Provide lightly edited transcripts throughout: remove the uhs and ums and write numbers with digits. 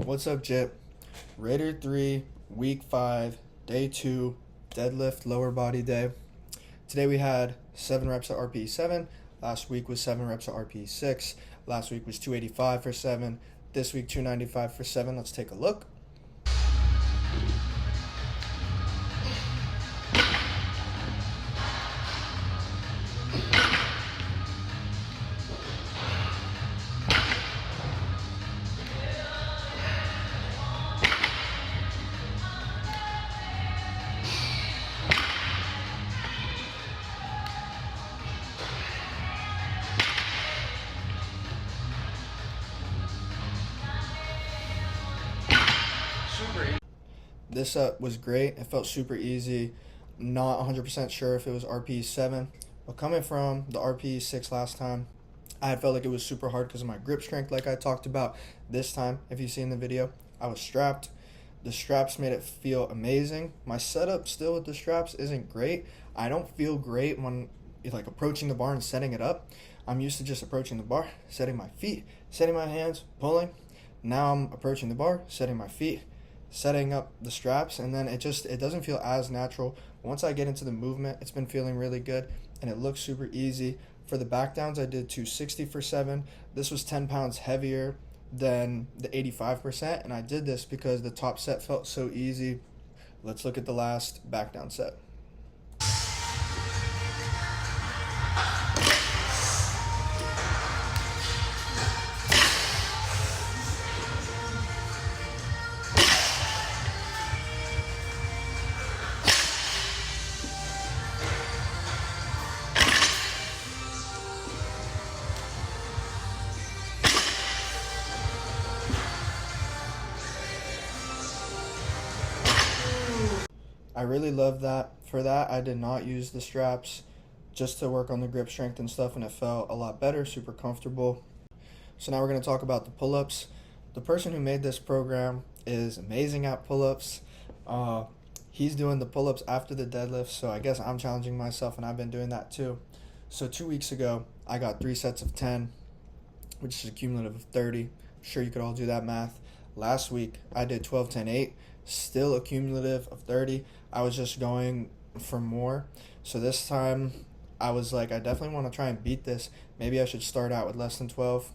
What's up, Jip? Raider 3, week 5, day 2, deadlift lower body day. Today we had 7 reps at RPE 7. Last week was 7 reps at RPE 6. Last week was 285 for 7. This week 295 for 7. Let's take a look. This set was great. It felt super easy. Not 100% sure if it was RPE 7, but coming from the RPE 6 last time, I had felt like it was super hard because of my grip strength, like I talked about. This time, if you see in the video, I was strapped. The straps made it feel amazing. My setup still with the straps isn't great. I don't feel great when like approaching the bar and setting it up. I'm used to just approaching the bar, setting my feet, setting my hands, pulling. Now I'm approaching the bar, setting my feet, setting up the straps, and then it doesn't feel as natural. Once I get into the movement, it's been feeling really good, and it looks super easy. For the back downs, I did 260 for 7. This was 10 pounds heavier than the 85%, and I did this because the top set felt so easy. Let's look at the last back down set. I really love that. For that, I did not use the straps, just to work on the grip strength and stuff, and it felt a lot better, super comfortable. So now we're going to talk about the pull-ups. The person who made this program is amazing at pull-ups. He's doing the pull-ups after the deadlift, so I guess I'm challenging myself, and I've been doing that too. So 2 weeks ago, I got 3 sets of 10, which is a cumulative of 30. I'm sure you could all do that math. Last week, I did 12, 10, 8, still a cumulative of 30. I was just going for more. So this time, I was like, I definitely want to try and beat this. Maybe I should start out with less than 12.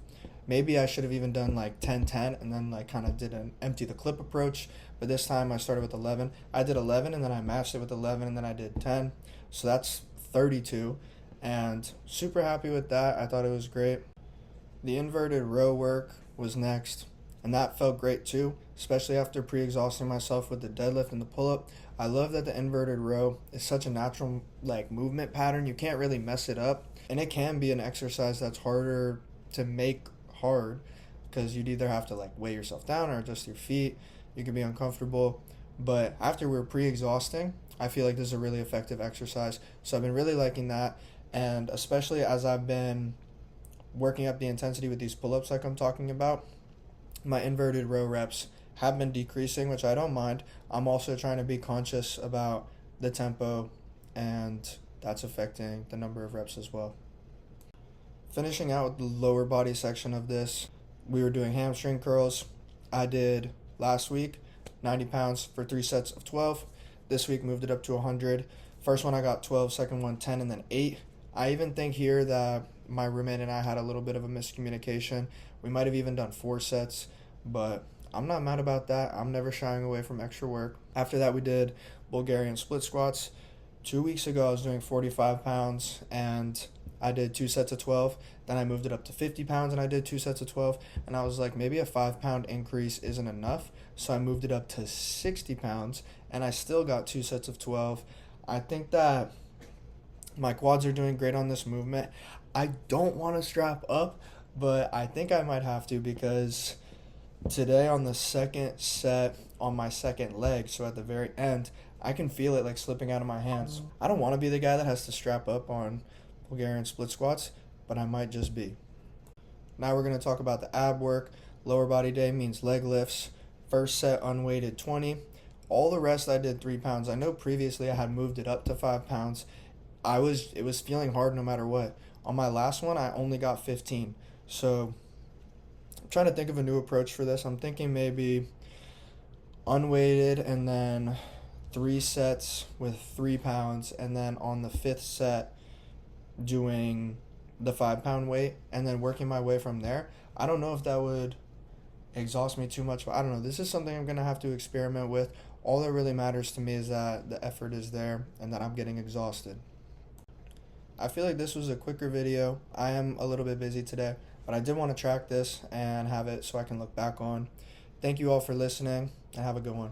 Maybe I should have even done like 10, 10, and then like kind of did an empty the clip approach. But this time, I started with 11. I did 11, and then I matched it with 11, and then I did 10. So that's 32, and super happy with that. I thought it was great. The inverted row work was next, and that felt great too, especially after pre-exhausting myself with the deadlift and the pull-up. I love that the inverted row is such a natural like movement pattern. You can't really mess it up, and it can be an exercise that's harder to make hard because you'd either have to like weigh yourself down or adjust your feet. You could be uncomfortable, but after we're pre-exhausting, I feel like this is a really effective exercise. So I've been really liking that, and especially as I've been working up the intensity with these pull-ups like I'm talking about, my inverted row reps have been decreasing, which I don't mind. I'm also trying to be conscious about the tempo, and that's affecting the number of reps as well. Finishing out with the lower body section of this, we were doing hamstring curls. I did last week 90 pounds for 3 sets of 12. This week moved it up to 100. First one I got 12, second one 10, and then 8. I even think here that my roommate and I had a little bit of a miscommunication. We might have even done 4 sets, but I'm not mad about that. I'm never shying away from extra work. After that, we did Bulgarian split squats. 2 weeks ago, I was doing 45 pounds, and I did 2 sets of 12. Then I moved it up to 50 pounds, and I did 2 sets of 12. And I was like, maybe a 5-pound increase isn't enough. So I moved it up to 60 pounds, and I still got 2 sets of 12. I think that my quads are doing great on this movement. I don't want to strap up, but I think I might have to, because today on the second set on my second leg, so at the very end, I can feel it like slipping out of my hands. I don't want to be the guy that has to strap up on Bulgarian split squats, but I might just be. Now we're going to talk about the ab work. Lower body day means leg lifts. First set unweighted 20. All the rest I did 3 pounds. I know previously I had moved it up to 5 pounds. It was feeling hard no matter what. On my last one, I only got 15. So trying to think of a new approach for this. I'm thinking maybe unweighted and then 3 sets with 3 pounds, and then on the 5th set doing the 5 pound weight and then working my way from there. I don't know if that would exhaust me too much, but I don't know. This is something I'm gonna have to experiment with. All that really matters to me is that the effort is there and that I'm getting exhausted. I feel like this was a quicker video. I am a little bit busy today, but I did want to track this and have it so I can look back on. Thank you all for listening, and have a good one.